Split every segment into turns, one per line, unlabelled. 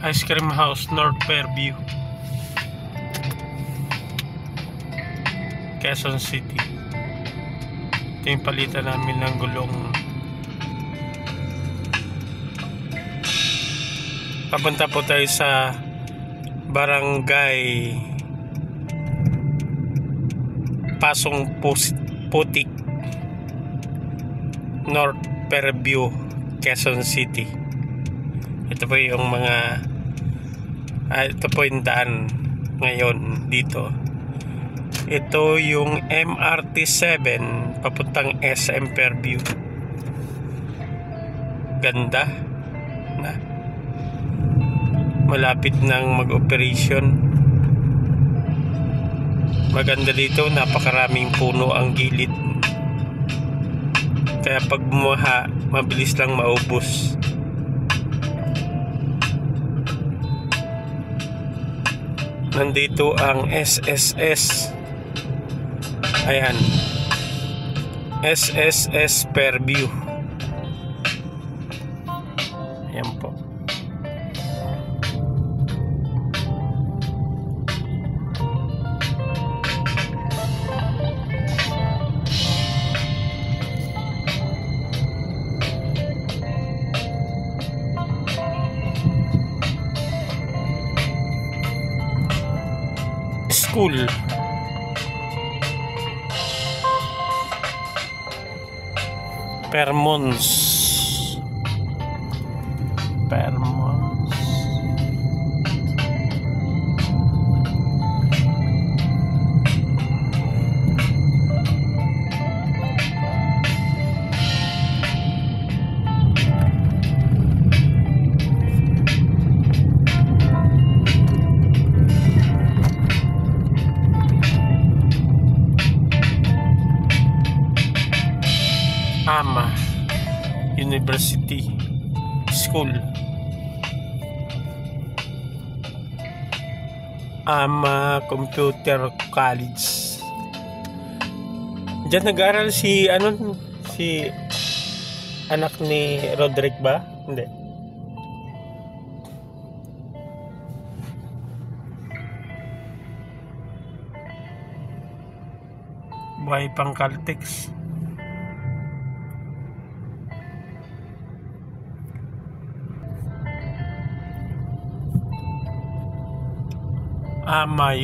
Ice Cream House, North Fairview, Quezon City. Ito yung palitan namin ng gulong. Papunta po tayo sa Barangay Pasong Putik, North Fairview, Quezon City. Ito po yung mga ito po yung daan ngayon dito. Ito yung MRT 7 papuntang SM Fairview. Ganda na, malapit nang mag-operation. Maganda dito, napakaraming puno ang gilid, kaya pag bumaha mabilis lang maubos. Nandito ang SSS. Ayan, SSS Fairview. Ayan po. School. Permons. AMA University School. AMA Computer College. Diyan nag-aaral si si anak ni Roderick ba? Hindi. Buhay pang Caltex. AMA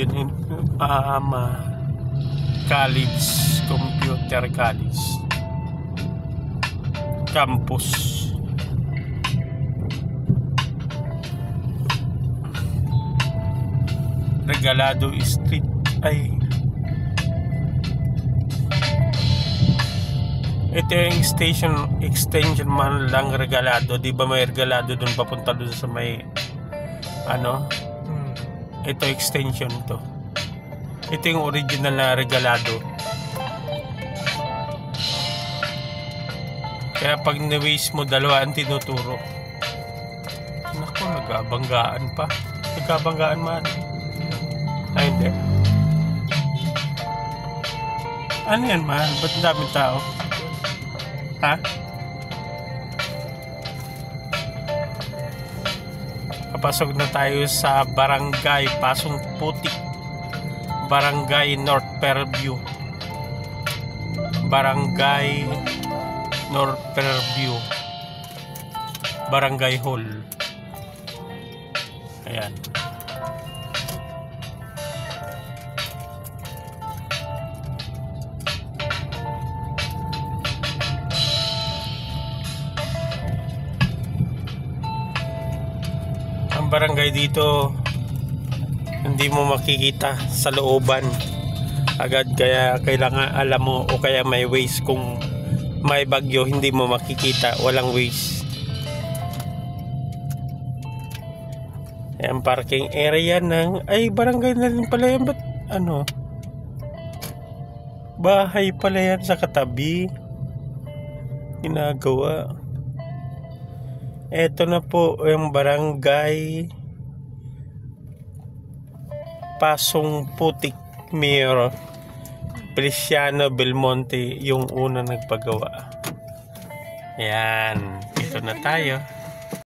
College, Computer College Campus. Regalado Street. Ay, ito yung extension man lang Regalado. Di ba may Regalado dun papunta dun sa may ito extension to. Ito yung original na Regalado. Kaya pag na-waste mo, dalawa ang tinuturo. Naku, nagkabanggaan pa. Nagkabanggaan man. Ay, hindi. Ano yan man? Ba't ang daming tao? Ha? Papasok na tayo sa Barangay Pasong Putik, Barangay North Fairview, Barangay North Fairview, Barangay Hall. Ayan. Ang barangay dito hindi mo makikita sa looban agad, kaya kailangan alam mo, o kaya may ways. Kung may bagyo hindi mo makikita, walang ways. Ayan, parking area ng barangay na rin pala yan. Ba't bahay pala yan sa katabi ginagawa. Ito na po yung Barangay Pasong Putik, Mayor Feliciano Belmonte yung una nagpagawa. Ayan, ito na tayo.